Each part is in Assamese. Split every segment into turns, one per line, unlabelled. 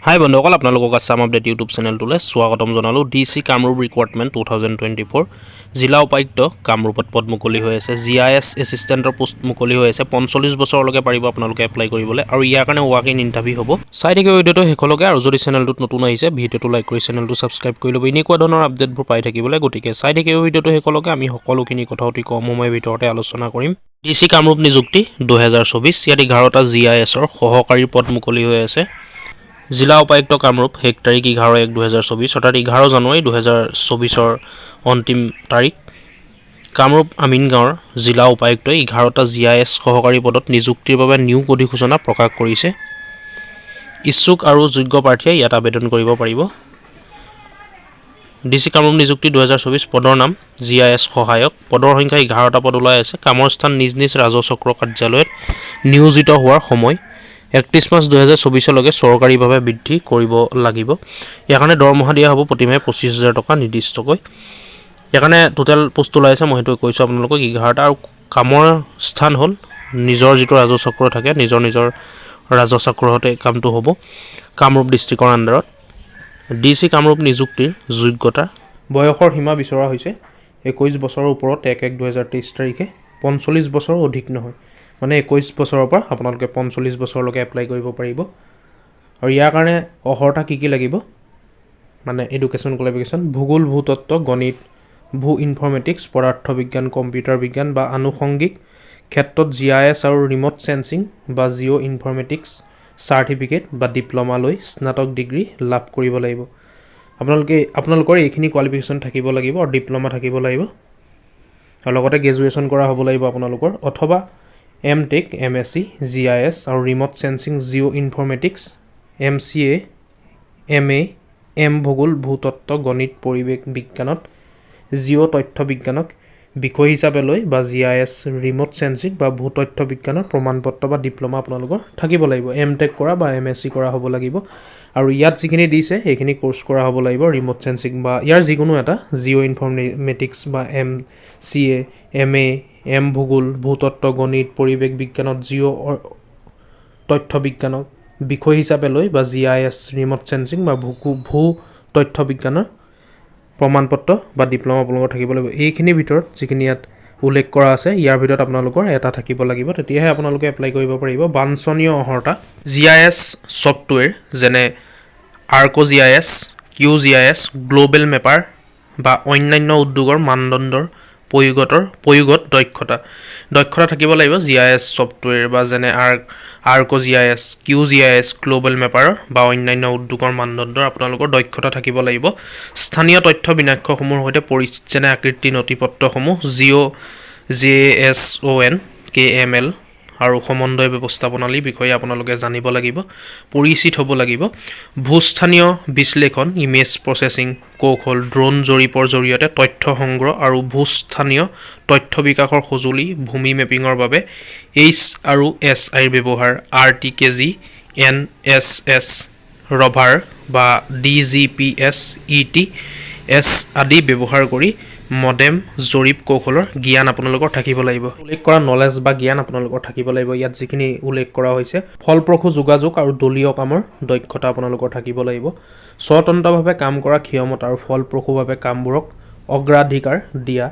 হাই বন্ধুসকল, আপোনালোকক আছাম আপডেট ইউটিউব চেনেলটোলৈ স্বাগতম জনালোঁ। DC কামৰূপ ৰিক্ৰুটমেণ্ট 2024 জিলা উপায়ুক্ত কামৰূপত পদ মুকলি হৈ আছে। GIS এছিষ্টেণ্টৰ পোষ্ট মুকলি হৈ আছে। 45 বছৰলৈকে পাৰিব আপোনালোকে এপ্লাই কৰিবলৈ আৰু ইয়াৰ কাৰণে ৱাক ইন ইণ্টাৰভিউ হ'ব। চাই থাকিব ভিডিঅ'টো শেষলৈকে, আৰু যদি চেনেলটোত নতুন আহিছে ভিডিঅ'টো লাইক কৰি চেনেলটো ছাবস্ক্ৰাইব কৰি ল'ব এনেকুৱা ধৰণৰ আপডেটবোৰ পাই থাকিবলৈ। গতিকে চাই থাকিব ভিডিঅ'টো শেষলৈকে, আমি সকলোখিনি কথা অতি কম সময়ৰ ভিতৰতে আলোচনা কৰিম। DC কামৰূপ নিযুক্তি 2024, ইয়াত 11টা GISৰ সহকাৰীৰ পদ মুকলি হৈ আছে। জিলা উপায়ুক্ত কামৰূপ, শেষ তাৰিখ 11/1/2024, অৰ্থাৎ 11 জানুৱাৰী 2024 অন্তিম তাৰিখ। কামৰূপ আমিনগাঁৱৰ জিলা উপায়ুক্তই 11টা GIS সহকাৰী পদত নিযুক্তিৰ বাবে নিয়োগ অধিসূচনা প্ৰকাশ কৰিছে। ইচ্ছুক আৰু যোগ্য প্ৰাৰ্থীয়ে ইয়াত আবেদন কৰিব পাৰিব। DC কামৰূপ নিযুক্তি 2024 পদৰ নাম GIS সহায়ক। পদৰ সংখ্যা 11টা পদ ওলাই আছে। কামৰ স্থান নিজ নিজ ৰাজচক্ৰ কাৰ্যালয়ত। নিয়োজিত হোৱাৰ সময় 31 মাৰ্চ 2024লৈকে চৰকাৰীভাৱে বৃদ্ধি কৰিব লাগিব। ইয়াৰ কাৰণে দৰমহা দিয়া হ'ব প্ৰতিমাহে 25,000 টকা নিৰ্দিষ্টকৈ। ইয়াৰ কাৰণে টোটেল পোষ্ট ওলাই আছে, মই সেইটো কৈছোঁ আপোনালোকক 11টা। আৰু কামৰ স্থান হ'ল নিজৰ যিটো ৰাজচক্ৰ থাকে, নিজৰ ৰাজচক্ৰতে কামটো হ'ব। কামৰূপ ডিষ্ট্ৰিক্টৰ আণ্ডাৰত। DC কামৰূপ নিযুক্তিৰ যোগ্যতা বয়সৰ সীমা বিচৰা হৈছে 21 বছৰৰ ওপৰত 1/1/2023 তাৰিখে। 45 বছৰৰ অধিক নহয়, মানে 21 বছৰৰ পৰা আপোনালোকে 45 বছৰলৈকে এপ্লাই কৰিব পাৰিব। আৰু ইয়াৰ কাৰণে অৰ্হতা কি লাগিব, মানে এডুকেশ্যন কোৱালিফিকেশ্যন, ভূগোল, ভূতত্ত্ব, গণিত, ভূ ইনফৰ্মেটিক্স, পদাৰ্থ বিজ্ঞান, কম্পিউটাৰ বিজ্ঞান বা আনুষংগিক ক্ষেত্ৰত GIS আৰু ৰিম'ট চেন্সিং বা জিঅ' ইনফৰ্মেটিক্স চাৰ্টিফিকেট বা ডিপ্ল'মা লৈ স্নাতক ডিগ্ৰী লাভ কৰিব লাগিব। আপোনালোকৰ এইখিনি কোৱালিফিকেশ্যন থাকিব লাগিব আৰু ডিপ্ল'মা থাকিব লাগিব, আৰু লগতে গ্ৰেজুৱেশ্যন কৰা হ'ব লাগিব আপোনালোকৰ, অথবা MTech, MSc, GIS আৰু remote sensing, Jio' informatics, MCA, MA, ভূগোল, ভূতত্ত্ব, গণিত, পৰিৱেশ বিজ্ঞানত জিঅ' তথ্য বিজ্ঞানক বিষয় হিচাপে লৈ বা GIS, ৰিম'ট চেন্সিং বা ভূতথ্য বিজ্ঞানৰ প্ৰমাণপত্ৰ বা ডিপ্ল'মা আপোনালোকৰ থাকিব লাগিব। MTech কৰা বা MSc কৰা হ'ব লাগিব। আৰু ইয়াত যিখিনি দিছে সেইখিনি ক'ৰ্চ কৰা হ'ব লাগিব। ৰিম'ট চেন্সিং বা ইয়াৰ যিকোনো এটা, জিঅ' ইনফৰ্মেটিক্স বা MCA, MA, ভূগোল, ভূতত্ত্ব, গণিত, পৰিৱেশ বিজ্ঞানত জিঅ' তথ্য বিজ্ঞানক বিষয় হিচাপে লৈ বা GIS, ৰিম'ট চেন্সিং বা ভূ তথ্য বিজ্ঞানৰ প্ৰমাণপত্ৰ বা ডিপ্ল'মা আপোনালোকৰ থাকিব লাগিব। এইখিনিৰ ভিতৰত যিখিনি ইয়াত উল্লেখ কৰা আছে, ইয়াৰ ভিতৰত আপোনালোকৰ এটা থাকিব লাগিব, তেতিয়াহে আপোনালোকে এপ্লাই কৰিব পাৰিব। বাঞ্ছনীয় অৰ্হতা GIS ছফ্টৱেৰ যেনে ArcGIS, QGIS, গ্ল'বেল মেপাৰ বা অন্যান্য উদ্যোগৰ মানদণ্ডৰ প্ৰয়োগত দক্ষতা থাকিব লাগিব। GIS ছফ্টৱেৰ বা যেনে ArcGIS, QGIS, গ্ল'বেল মেপাৰৰ বা অন্যান্য উদ্যোগৰ মানদণ্ডৰ আপোনালোকৰ দক্ষতা থাকিব লাগিব। স্থানীয় তথ্য বিন্যাসসমূহৰ সৈতে পৰিচিত যেনে আকৃতি নথিপত্ৰসমূহ, JSON, KML আৰু সমন্বয় ব্যৱস্থাপনালীৰ বিষয়ে আপোনালোকে জানিব লাগিব, পৰিচিত হ'ব লাগিব। ভূস্থানীয় বিশ্লেষণ, ইমেজ প্ৰচেছিং কৌশল, ড্ৰোন জৰীপৰ জৰিয়তে তথ্য সংগ্ৰহ আৰু ভূস্থানীয় তথ্য বিকাশৰ সঁজুলি, ভূমি মেপিঙৰ বাবে HRSIৰ ব্যৱহাৰ, RTKG, NSS, ৰভাৰ বা DGPS, ETS আদি ব্যৱহাৰ কৰি মডেম জৰীপ কৌশলৰ জ্ঞান আপোনালোকৰ থাকিব লাগিব। উল্লেখ কৰা নলেজ বা জ্ঞান আপোনালোকৰ থাকিব লাগিব। ইয়াত যিখিনি উল্লেখ কৰা হৈছে, ফলপ্ৰসূ যোগাযোগ আৰু দলীয় কামৰ দক্ষতা আপোনালোকৰ থাকিব লাগিব। স্বতন্ত্ৰভাৱে কাম কৰা ক্ষমতা আৰু ফলপ্ৰসূভাৱে কামবোৰক অগ্ৰাধিকাৰ দিয়া।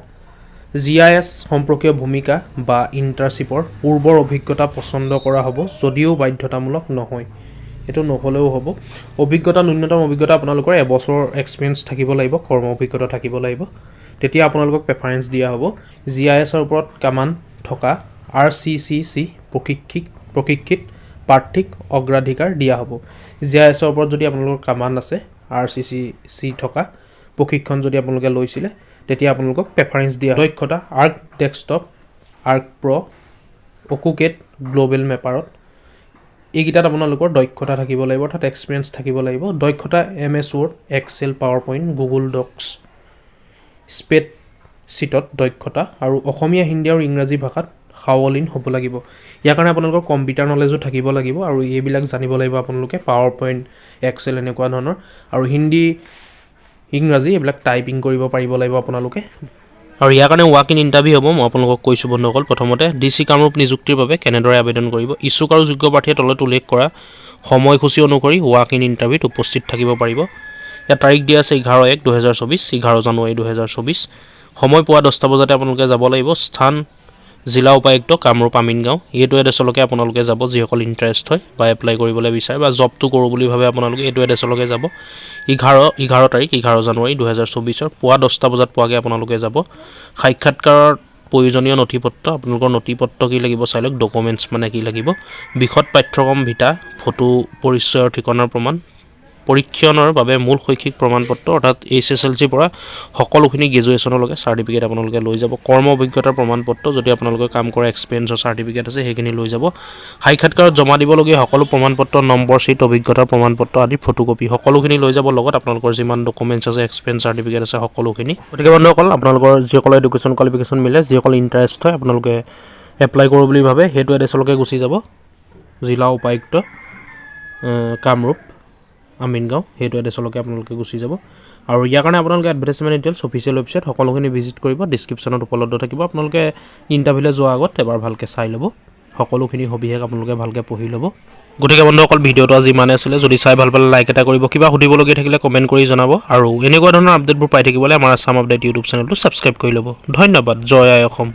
GIS সম্পৰ্কীয় ভূমিকা বা ইণ্টাৰ্ণশ্বিপৰ পূৰ্বৰ অভিজ্ঞতা পচন্দ কৰা হ'ব, যদিও বাধ্যতামূলক নহয়, এইটো নহ'লেও হ'ব। ন্যূনতম অভিজ্ঞতা আপোনালোকৰ এবছৰ এক্সপিৰিয়েঞ্চ থাকিব লাগিব, কৰ্ম অভিজ্ঞতা থাকিব লাগিব, তেতিয়া আপোনালোকক প্ৰেফাৰেঞ্চ দিয়া হ'ব। GISৰ ওপৰত কামান থকা RCCC প্ৰশিক্ষিত প্ৰাৰ্থীক অগ্ৰাধিকাৰ দিয়া হ'ব। GISৰ ওপৰত যদি আপোনালোকৰ কামাণ্ড আছে, RCCC থকা প্ৰশিক্ষণ যদি আপোনালোকে লৈছিলে, তেতিয়া আপোনালোকক প্ৰেফাৰেঞ্চ দিয়া। দক্ষতা ARC desktop, ARC Pro, AutoCAD, global মেপাৰত এইকেইটাত আপোনালোকৰ দক্ষতা থাকিব লাগিব, অৰ্থাৎ এক্সপিৰিয়েঞ্চ থাকিব লাগিব। দক্ষতা MS Word, Excel, PowerPoint, Google Docs, স্প্ৰেডশ্বীটত দক্ষতা, আৰু অসমীয়া, হিন্দী আৰু ইংৰাজী ভাষাত সাৱলীন হ'ব লাগিব। ইয়াৰ কাৰণে আপোনালোকৰ কম্পিউটাৰ নলেজো থাকিব লাগিব, আৰু এইবিলাক জানিব লাগিব আপোনালোকে, PowerPoint, Excel এনেকুৱা ধৰণৰ, আৰু হিন্দী, ইংৰাজী এইবিলাক টাইপিং কৰিব পাৰিব লাগিব আপোনালোকে। আৰু ইয়াৰ কাৰণে ৱাক ইন ইণ্টাৰভিউ হ'ব। মই আপোনালোকক কৈছোঁ বন্ধুসকল, প্ৰথমতে DC কামৰূপ নিযুক্তিৰ বাবে কেনেদৰে আবেদন কৰিব। ইচ্ছুক আৰু যোগ্য প্ৰাৰ্থীয়ে তলত উল্লেখ কৰা সময়সূচী অনুসৰি ৱাক ইন ইণ্টাৰভিউত উপস্থিত থাকিব পাৰিব। ইয়াত তাৰিখ দিয়া আছে 11/1/2024, 11 জানুৱাৰী 2024। সময় পুৱা 10টা বজাতে আপোনালোকে যাব লাগিব। স্থান জিলা উপায়ুক্ত কামৰূপ আমিনগাঁও। এইটো এড্ৰেছলৈকে আপোনালোকে যাব যিসকল ইণ্টাৰেষ্ট হয় বা এপ্লাই কৰিবলৈ বিচাৰে বা জবটো কৰোঁ বুলি ভাবে আপোনালোকে এইটো এড্ৰেছলৈকে যাব। 11 তাৰিখ 11 জানুৱাৰী 2024 পুৱা 10টা বজাত পোৱাকৈ আপোনালোকে যাব। সাক্ষাৎকাৰত প্ৰয়োজনীয় নথিপত্ৰ, আপোনালোকৰ নথিপত্ৰ কি লাগিব চাই লওক, ডকুমেণ্টছ মানে কি লাগিব, বিশদ পাঠ্যক্ৰম ভিটা, ফটো পৰিচয়ৰ ঠিকনাৰ প্ৰমাণ, পৰীক্ষণৰ বাবে মূল শৈক্ষিক প্ৰমাণপত্ৰ অৰ্থাৎ HSLCৰ পৰা সকলোখিনি গ্ৰেজুৱেশ্যনলৈকে চাৰ্টিফিকেট আপোনালোকে লৈ যাব। কৰ্ম অভিজ্ঞতাৰ প্ৰমাণপত্ৰ, যদি আপোনালোকে কাম কৰা এক্সপিৰিয়েঞ্চৰ চাৰ্টিফিকেট আছে সেইখিনি লৈ যাব। সাক্ষাৎকাৰত জমা দিবলগীয়া সকলো প্ৰমাণপত্ৰ, নম্বৰ চিট, অভিজ্ঞতাৰ প্ৰমাণপত্ৰ আদি ফটোকপি সকলোখিনি লৈ যাব, লগত আপোনালোকৰ যিমান ডকুমেণ্টছ আছে, এক্সপিৰিয়েঞ্চ চাৰ্টিফিকেট আছে সকলোখিনি। গতিকে বন্ধুসকল, আপোনালোকৰ যিসকল এডুকেশ্যন কোৱালিফিকেশ্যন মিলে, যিসকল ইণ্টাৰেষ্ট হয় আপোনালোকে এপ্লাই কৰোঁ বুলি ভাবে সেইটো এড্ৰেছলৈকে গুচি যাব। জিলা উপায়ুক্ত কামৰূপ আমিনগাঁও, সেইটো এড্ৰেছলৈকে আপোনালোকে গুচি যাব। আৰু ইয়াৰ কাৰণে আপোনালোকে এডভাৰটাইজমেণ্ট ডিটেইলছ অফিচিয়েল ৱেবছাইট সকলোখিনি ভিজিট কৰিব, ডিছক্ৰিপশ্যনত উপলব্ধ থাকিব। আপোনালোকে ইণ্টাৰভিউলৈ যোৱাৰ আগত এবাৰ ভালকৈ চাই ল'ব, সকলোখিনি সবিশেষ আপোনালোকে ভালকৈ পঢ়ি ল'ব। গতিকে বন্ধুসকল, ভিডিঅ'টো আজি ইমানে আছিলে। যদি চাই ভাল পালে লাইক এটা কৰিব, কিবা সুধিবলগীয়া থাকিলে কমেণ্ট কৰি জনাব, আৰু এনেকুৱা ধৰণৰ আপডেটবোৰ পাই থাকিবলৈ আমাৰ আছাম আপডেট ইউটিউব চেনেলটো ছাবস্ক্ৰাইব কৰি ল'ব। ধন্যবাদ। জয় আই অসম।